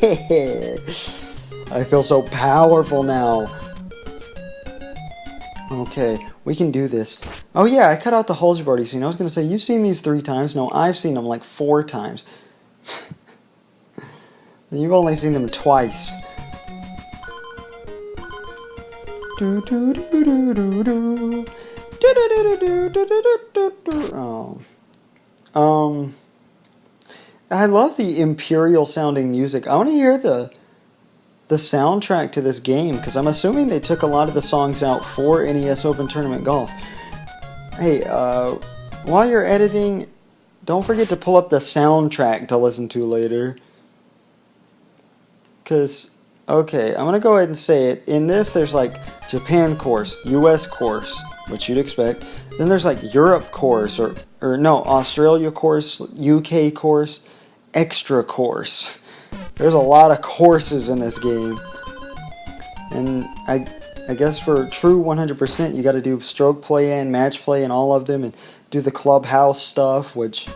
I feel so powerful now. Okay, we can do this. Oh yeah, I cut out the holes you've already seen. I was going to say, you've seen these 3 times. No, I've seen them like 4 times. You've only seen them twice. Oh. I love the Imperial sounding music. I want to hear the soundtrack to this game, because I'm assuming they took a lot of the songs out for NES Open Tournament Golf. Hey, while you're editing, don't forget to pull up the soundtrack to listen to later. Because, okay, I'm going to go ahead and say it. In this, there's like Japan course, US course, which you'd expect. Then there's like Europe course, or no, Australia course, UK course, extra course. There's a lot of courses in this game. And I guess for true 100%, you got to do stroke play and match play and all of them, and do the clubhouse stuff, which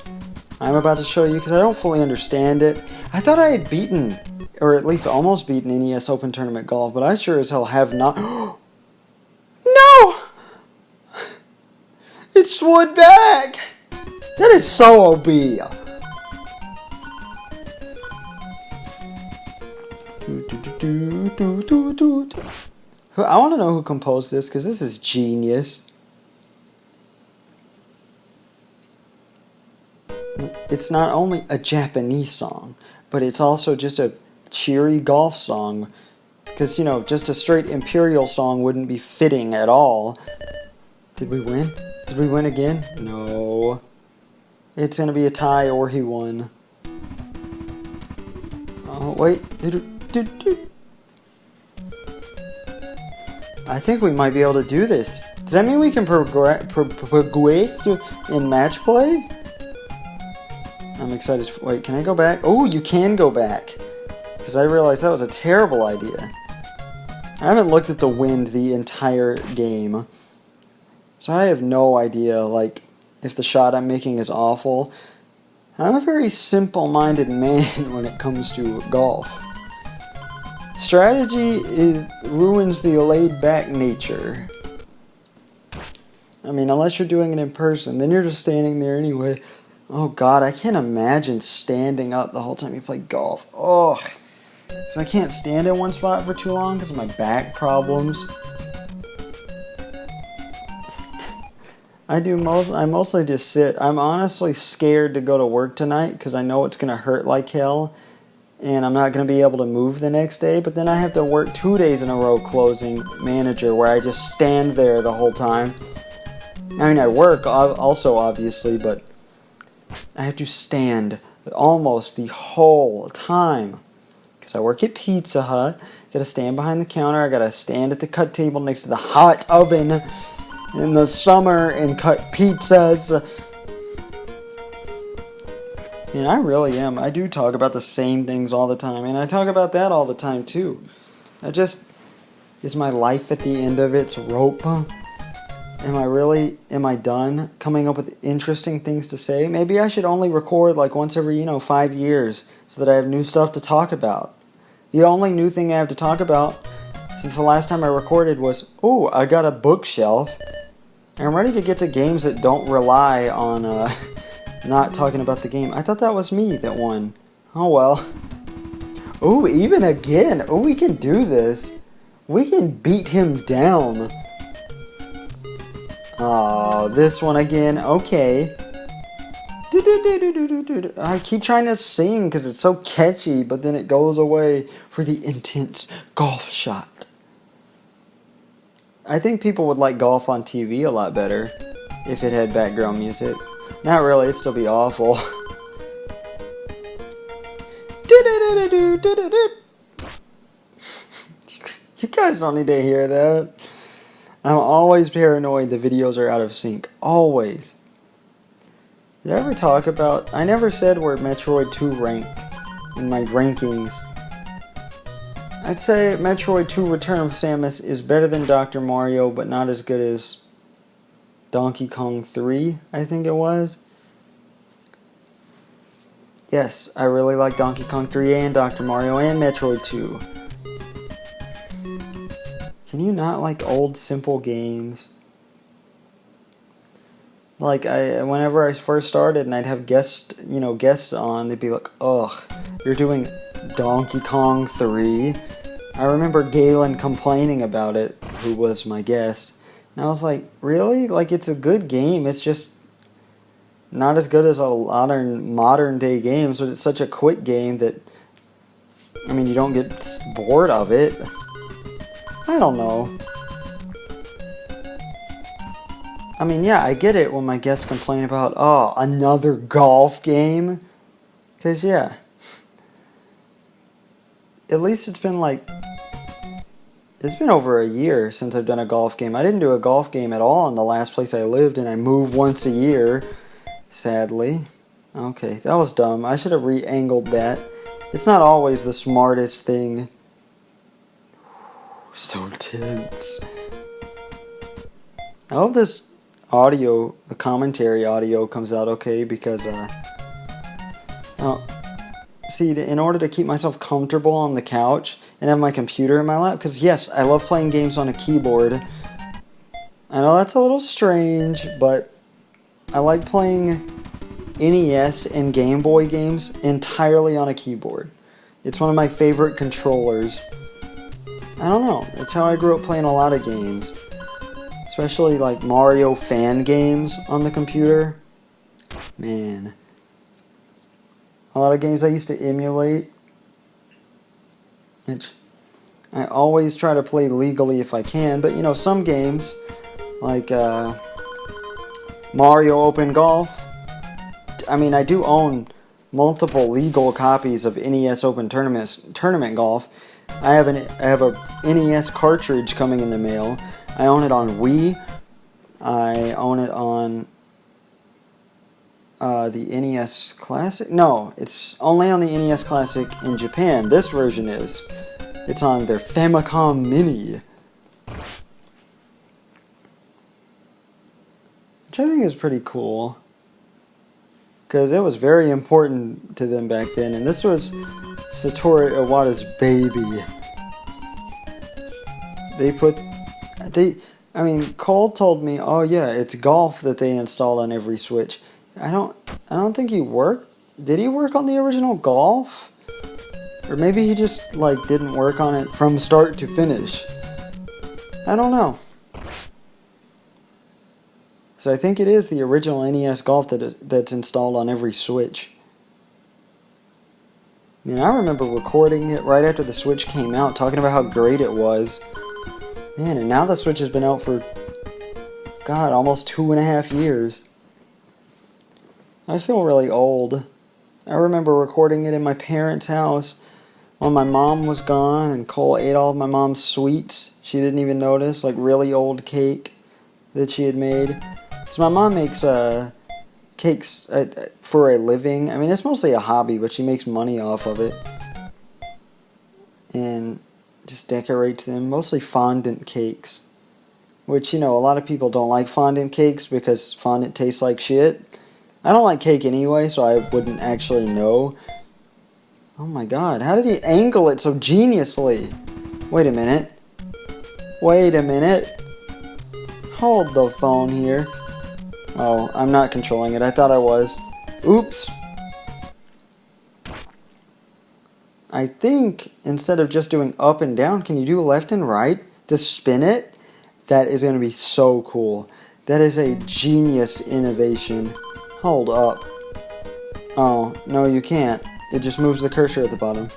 I'm about to show you because I don't fully understand it. I thought I had beaten, or at least almost beaten, NES Open Tournament Golf, but I sure as hell have not. No! It slid back! That is so OB. I want to know who composed this, because this is genius. It's not only a Japanese song, but it's also just a cheery golf song. Because, you know, just a straight Imperial song wouldn't be fitting at all. Did we win? Did we win again? No. It's going to be a tie or he won. Oh, wait. I think we might be able to do this. Does that mean we can progress in match play? I'm excited. Wait, can I go back? Oh, you can go back. Because I realized that was a terrible idea. I haven't looked at the wind the entire game. So I have no idea, like, if the shot I'm making is awful. I'm a very simple-minded man when it comes to golf. Strategy ruins the laid-back nature. I mean, unless you're doing it in person, then you're just standing there anyway. Oh God, I can't imagine standing up the whole time you play golf. Ugh. So I can't stand in one spot for too long because of my back problems. I mostly just sit. I'm honestly scared to go to work tonight because I know it's going to hurt like hell. And I'm not going to be able to move the next day. But then I have to work 2 days in a row closing manager where I just stand there the whole time. I mean, I work also, obviously, but I have to stand almost the whole time. Because I work at Pizza Hut. Got to stand behind the counter. I got to stand at the cut table next to the hot oven in the summer and cut pizzas. And I really am. I do talk about the same things all the time. And I talk about that all the time, too. Is my life at the end of its rope? Am I done coming up with interesting things to say? Maybe I should only record like once every, 5 years so that I have new stuff to talk about. The only new thing I have to talk about since the last time I recorded was, oh, I got a bookshelf. And I'm ready to get to games that don't rely on not talking about the game. I thought that was me that won. Oh well. Oh, even again. Oh, we can do this. We can beat him down. Oh, this one again. Okay. I keep trying to sing because it's so catchy, but then it goes away for the intense golf shot. I think people would like golf on TV a lot better if it had background music. Not really, it'd still be awful. You guys don't need to hear that. I'm always paranoid the videos are out of sync. Always. Did I ever talk about... I never said where Metroid 2 ranked in my rankings. I'd say Metroid 2 Return of Samus is better than Dr. Mario, but not as good as Donkey Kong 3, I think it was. Yes, I really like Donkey Kong 3 and Dr. Mario and Metroid 2. Can you not like old simple games? Like whenever I first started and I'd have guests on, they'd be like, "Ugh, you're doing Donkey Kong 3?" I remember Galen complaining about it, who was my guest. And I was like, "Really? Like it's a good game. It's just not as good as a lot of modern day games, but it's such a quick game that I mean, you don't get bored of it." I don't know. I mean, yeah, I get it when my guests complain about, oh, another golf game. Because, yeah. At least it's been over a year since I've done a golf game. I didn't do a golf game at all in the last place I lived, and I move once a year, sadly. Okay, that was dumb. I should have re-angled that. It's not always the smartest thing. So tense. I hope this audio, the commentary audio, comes out okay because, see, in order to keep myself comfortable on the couch and have my computer in my lap, because yes, I love playing games on a keyboard. I know that's a little strange, but I like playing NES and Game Boy games entirely on a keyboard. It's one of my favorite controllers. I don't know. That's how I grew up playing a lot of games. Especially like Mario fan games on the computer. Man. A lot of games I used to emulate. Which I always try to play legally if I can. But some games like Mario Open Golf. I mean, I do own multiple legal copies of NES Open Tournament Golf. I have a NES cartridge coming in the mail. I own it on Wii. I own it on the NES Classic. No, it's only on the NES Classic in Japan. This version is. It's on their Famicom Mini. Which I think is pretty cool. Because it was very important to them back then. And this was Satoru Iwata's baby. Cole told me, oh yeah, it's golf that they installed on every Switch. I don't think he worked. Did he work on the original Golf? Or maybe he just didn't work on it from start to finish. I don't know. So I think it is the original NES Golf that's installed on every Switch. I mean, I remember recording it right after the Switch came out, talking about how great it was. Man, and now the Switch has been out for, God, almost 2.5 years. I feel really old. I remember recording it in my parents' house when my mom was gone and Cole ate all of my mom's sweets. She didn't even notice, really old cake that she had made. So my mom makes cakes for a living. I mean, it's mostly a hobby, but she makes money off of it. And just decorates them, mostly fondant cakes. Which, a lot of people don't like fondant cakes because fondant tastes like shit. I don't like cake anyway, so I wouldn't actually know. Oh my god, how did he angle it so geniusly? Wait a minute. Hold the phone here. Oh, I'm not controlling it. I thought I was. Oops. I think instead of just doing up and down, can you do left and right to spin it? That is going to be so cool. That is a genius innovation. Hold up. Oh, no you can't. It just moves the cursor at the bottom.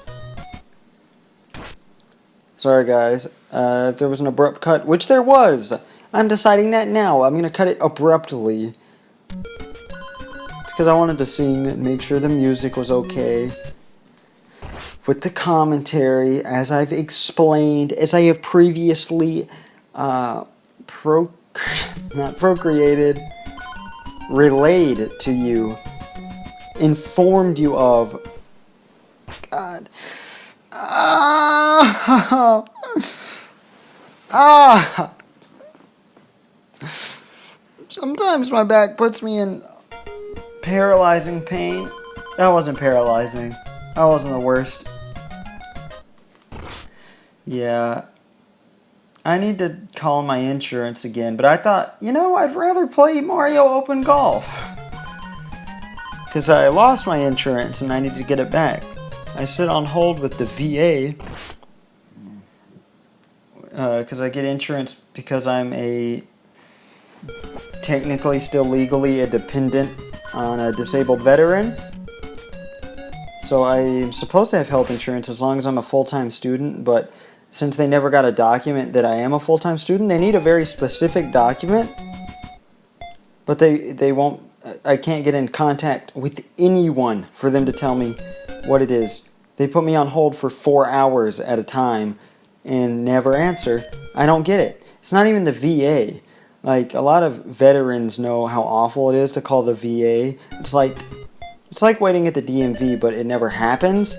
Sorry guys, if there was an abrupt cut, which there was! I'm deciding that now. I'm going to cut it abruptly. It's because I wanted to sing and make sure the music was okay. With the commentary, as I've explained, as I have previously relayed to you, informed you of. God. Sometimes my back puts me in paralyzing pain. That wasn't paralyzing. That wasn't the worst. Yeah. I need to call my insurance again, but I thought, I'd rather play Mario Open Golf. Because I lost my insurance and I need to get it back. I sit on hold with the VA. Because I get insurance because I'm technically still legally a dependent on a disabled veteran. So I'm supposed to have health insurance as long as I'm a full-time student, but since they never got a document that I am a full-time student, they need a very specific document. But they won't, I can't get in contact with anyone for them to tell me what it is. They put me on hold for 4 hours at a time and never answer. I don't get it. It's not even the VA. Like, a lot of veterans know how awful it is to call the VA. It's like waiting at the DMV, but it never happens.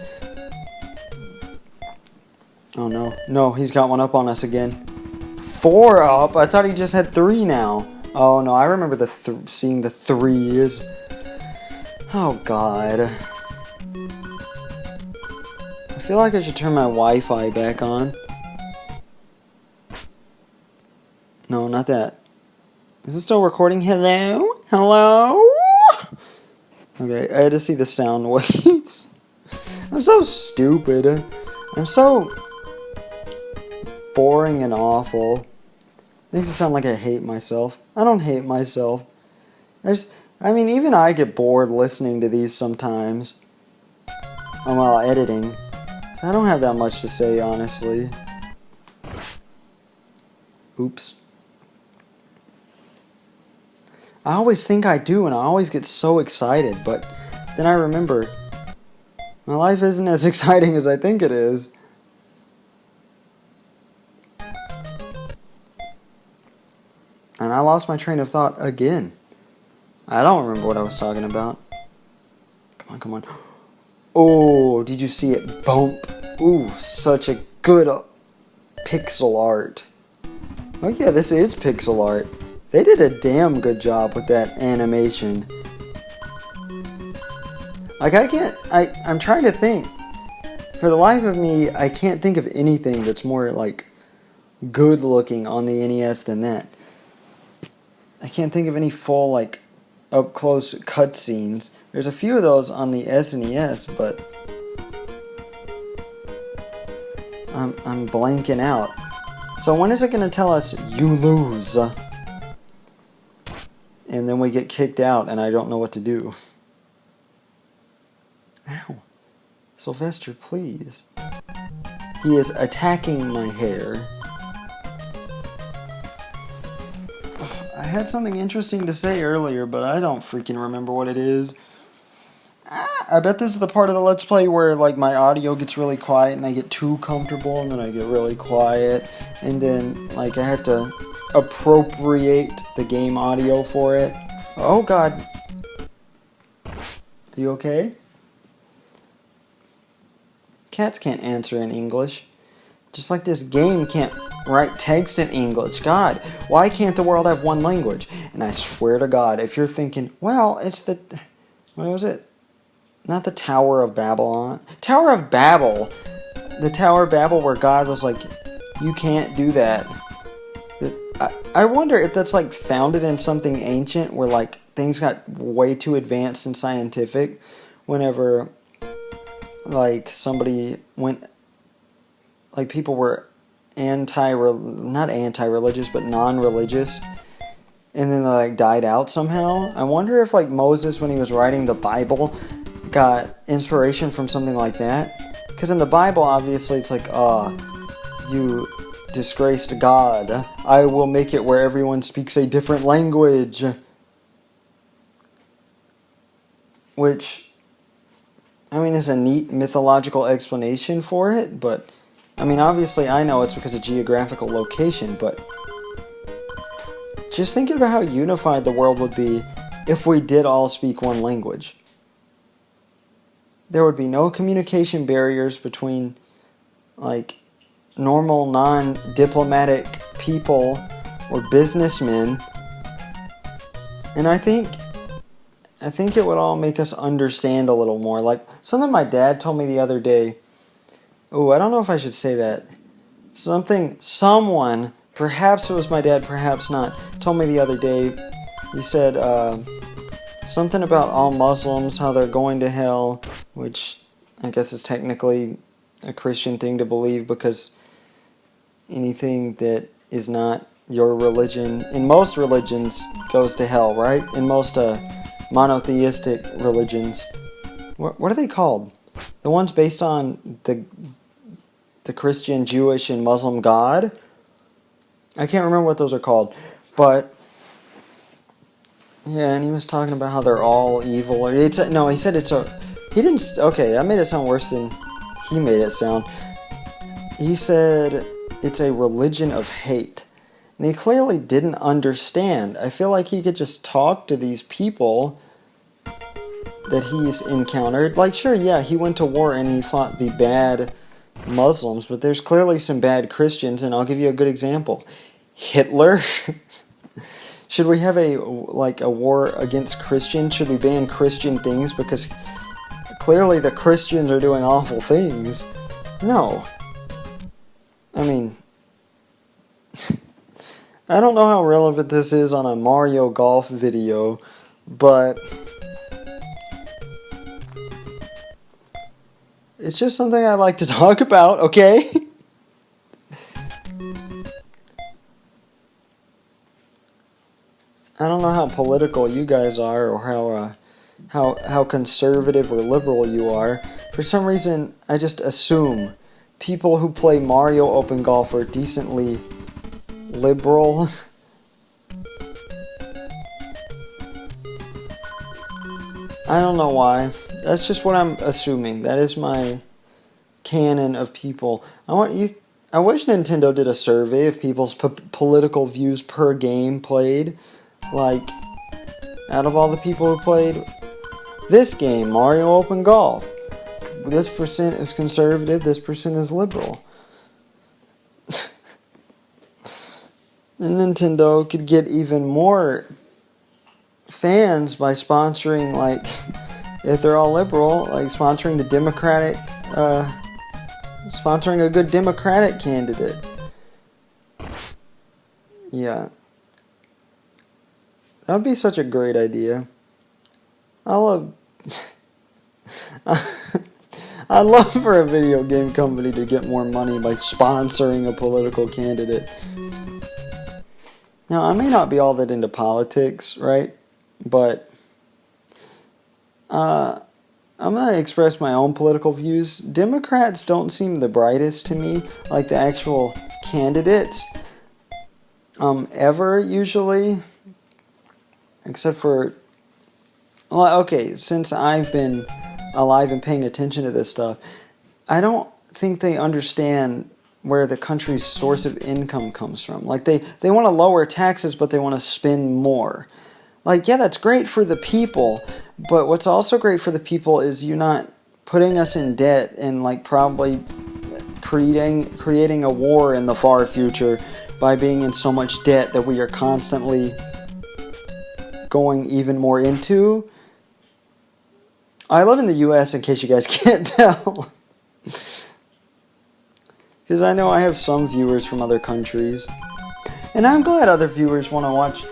Oh no. No, he's got one up on us again. 4 up? I thought he just had 3 now. Oh no, I remember seeing the 3s. Oh god. I feel like I should turn my Wi-Fi back on. No, not that. Is it still recording? Hello? Hello? Okay, I had to see the sound waves. I'm so stupid. I'm so boring and awful. Makes it sound like I hate myself. I don't hate myself. Even I get bored listening to these sometimes. While editing. I don't have that much to say, honestly. Oops. I always think I do, and I always get so excited, but then I remember my life isn't as exciting as I think it is. And I lost my train of thought again. I don't remember what I was talking about. Come on. Oh, did you see it bump? Ooh, such a good pixel art. Oh yeah, this is pixel art. They did a damn good job with that animation. Like, I'm trying to think. For the life of me, I can't think of anything that's more, like, good looking on the NES than that. I can't think of any full, like, up close cutscenes. There's a few of those on the SNES, but I'm blanking out. So when is it going to tell us you lose? And then we get kicked out and I don't know what to do. Ow. Sylvester, please. He is attacking my hair. I had something interesting to say earlier, but I don't freaking remember what it is. I bet this is the part of the Let's Play where, like, my audio gets really quiet and I get too comfortable and then I get really quiet. And then, like, I have to appropriate the game audio for it. Oh, God. Are you okay? Cats can't answer in English. Just like this game can't write text in English. God, why can't the world have one language? And I swear to God, if you're thinking, well, it's the... What was it? Not the Tower of Babylon. Tower of Babel. The Tower of Babel where God was like, you can't do that. I wonder if that's, like, founded in something ancient where, like, things got way too advanced and scientific whenever, like, somebody went... Like, people were not anti-religious, but non-religious. And then they, like, died out somehow. I wonder if, like, Moses, when he was writing the Bible, got inspiration from something like that. Because in the Bible, obviously, it's like, you disgraced God. I will make it where everyone speaks a different language. Which, I mean, is a neat mythological explanation for it, but... I mean, obviously I know it's because of geographical location, but just thinking about how unified the world would be if we did all speak one language. There would be no communication barriers between, like, normal, non-diplomatic people or businessmen. And I think I think it would all make us understand a little more. Like something my dad told me the other day. Oh, I don't know if I should say that. Someone, perhaps it was my dad, perhaps not, told me the other day. He said something about all Muslims, how they're going to hell, which I guess is technically a Christian thing to believe because anything that is not your religion, in most religions, goes to hell, right? In most monotheistic religions. What are they called? The ones based on the Christian, Jewish, and Muslim God? I can't remember what those are called. But, yeah, and he was talking about how they're all evil. He said it's a... He didn't... Okay, that made it sound worse than he made it sound. He said it's a religion of hate. And he clearly didn't understand. I feel like he could just talk to these people that he's encountered. Like, sure, yeah, he went to war and he fought the bad Muslims, but there's clearly some bad Christians, and I'll give you a good example. Hitler. Should we have a war against Christians? Should we ban Christian things because clearly the Christians are doing awful things? No. I mean, I don't know how relevant this is on a Mario Golf video, but it's just something I like to talk about, okay? I don't know how political you guys are or how conservative or liberal you are. For some reason, I just assume people who play Mario Open Golf are decently liberal. I don't know why. That's just what I'm assuming. That is my canon of people. I wish Nintendo did a survey of people's political views per game played. Like, out of all the people who played this game, Mario Open Golf, this percent is conservative, this percent is liberal. And Nintendo could get even more fans by sponsoring, like, if they're all liberal, like sponsoring the Democratic, sponsoring a good Democratic candidate. Yeah. That would be such a great idea. I'd love for a video game company to get more money by sponsoring a political candidate. Now, I may not be all that into politics, right? But I'm going to express my own political views. Democrats don't seem the brightest to me, like the actual candidates, ever, usually. Except for, well, okay, since I've been alive and paying attention to this stuff, I don't think they understand where the country's source of income comes from. Like, they want to lower taxes, but they want to spend more. Like, yeah, that's great for the people, but what's also great for the people is you not putting us in debt and, like, probably creating a war in the far future by being in so much debt that we are constantly going even more into. I live in the U.S., in case you guys can't tell. Because I know I have some viewers from other countries. And I'm glad other viewers want to watch.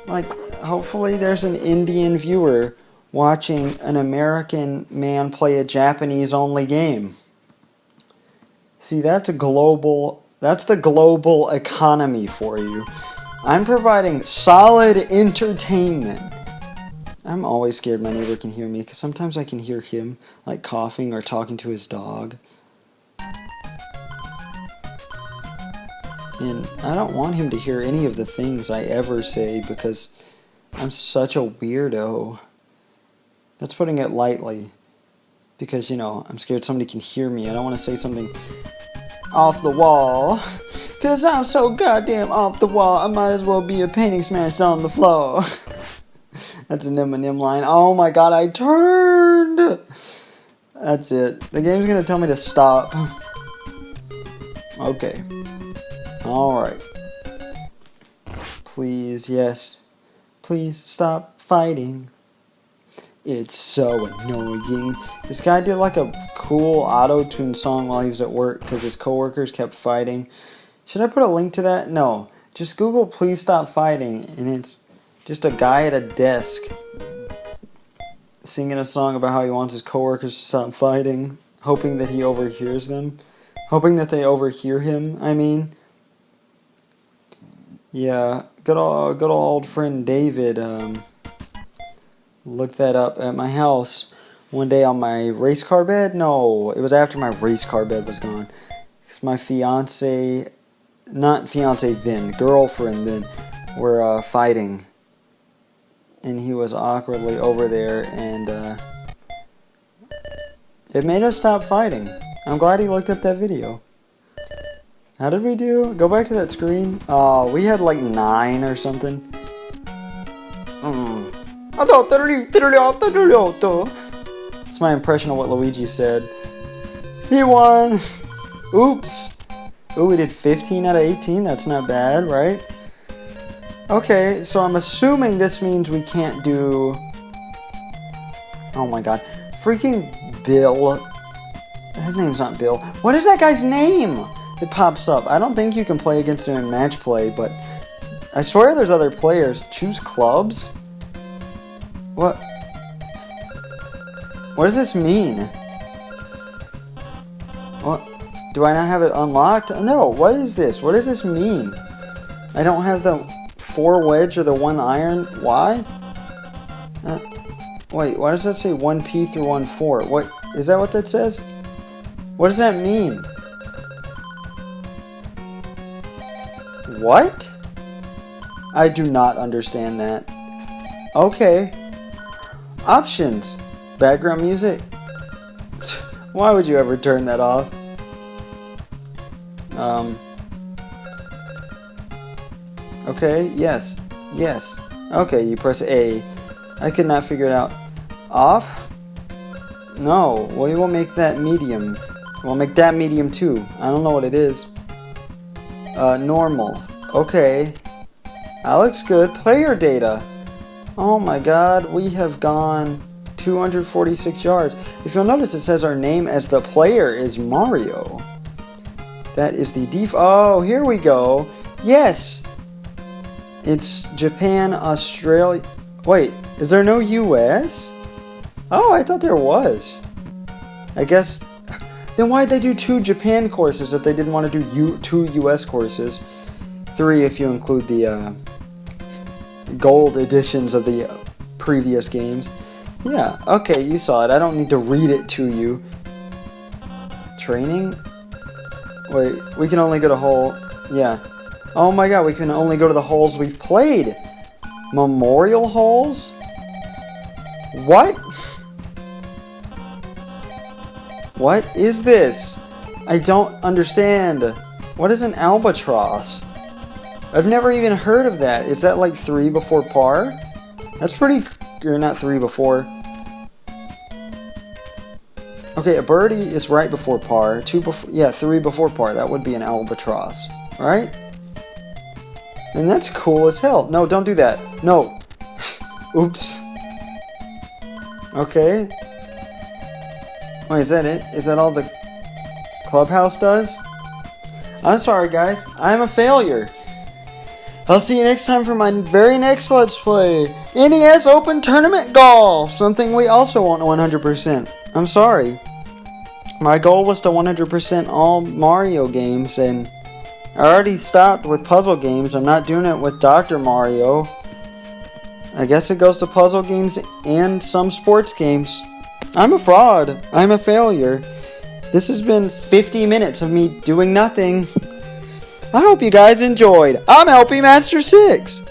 Like, hopefully there's an Indian viewer watching an American man play a Japanese-only game. See, that's the global economy for you. I'm providing solid entertainment. I'm always scared my neighbor can hear me, because sometimes I can hear him, like, coughing or talking to his dog. And I don't want him to hear any of the things I ever say, because I'm such a weirdo. That's putting it lightly. Because, you know, I'm scared somebody can hear me. I don't want to say something off the wall. Because I'm so goddamn off the wall, I might as well be a painting smashed on the floor. That's an Eminem line. Oh my god, I turned! That's it. The game's gonna tell me to stop. Okay. Alright. Please, yes. Please stop fighting. It's so annoying. This guy did like a cool auto-tune song while he was at work because his coworkers kept fighting. Should I put a link to that? No. Just Google "Please Stop Fighting" and it's just a guy at a desk singing a song about how he wants his coworkers to stop fighting, hoping that he overhears them. Hoping that they overhear him, I mean. Yeah, good old friend David looked that up at my house one day on my race car bed. No, it was after my race car bed was gone. Because my fiance, not fiance then, girlfriend then, were fighting. And he was awkwardly over there, and it made us stop fighting. I'm glad he looked up that video. How did we do? Go back to that screen. Oh, we had like 9 or something. That's my impression of what Luigi said. He won! Oops! Ooh, we did 15 out of 18. That's not bad, right? Okay, so I'm assuming this means we can't do... Oh my god. Freaking Bill. His name's not Bill. What is that guy's name? It pops up. I don't think you can play against him in match play, but I swear there's other players. Choose clubs? What? What does this mean? What? Do I not have it unlocked? No, what is this? What does this mean? I don't have the 4 wedge or the 1 iron. Why? Wait, why does that say 1P through 1-4? What? Is that what that says? What does that mean? What? I do not understand that. Okay. Options. Background music. Why would you ever turn that off? Okay, yes. Yes. Okay, you press A. I could not figure it out. Off? No, we will make that medium. We'll make that medium too. I don't know what it is. Normal. Okay. That looks good. Player data. Oh my god, we have gone 246 yards. If you'll notice, it says our name as the player is Mario. That is the oh, here we go. Yes! It's Japan, Australia. Wait, is there no US? Oh, I thought there was. I guess. Then why'd they do 2 Japan courses if they didn't want to do 2 US courses? 3 if you include the gold editions of the previous games. Yeah, okay, you saw it. I don't need to read it to you. Training? Wait, we can only go to hole. Yeah. Oh my god, we can only go to the holes we've played. Memorial holes? What? What is this? I don't understand. What is an albatross? I've never even heard of that. Is that like 3 before par? That's pretty... Or not 3 before. Okay, a birdie is right before par. 2 before... Yeah, 3 before par. That would be an albatross. Right? And that's cool as hell. No, don't do that. No. Oops. Okay. Wait, is that it? Is that all the clubhouse does? I'm sorry, guys. I'm a failure. I'll see you next time for my very next Let's Play. NES Open Tournament Golf. Something we also want 100%. I'm sorry. My goal was to 100% all Mario games, and I already stopped with puzzle games. I'm not doing it with Dr. Mario. I guess it goes to puzzle games and some sports games. I'm a fraud. I'm a failure. This has been 50 minutes of me doing nothing. I hope you guys enjoyed. I'm LP Master 6.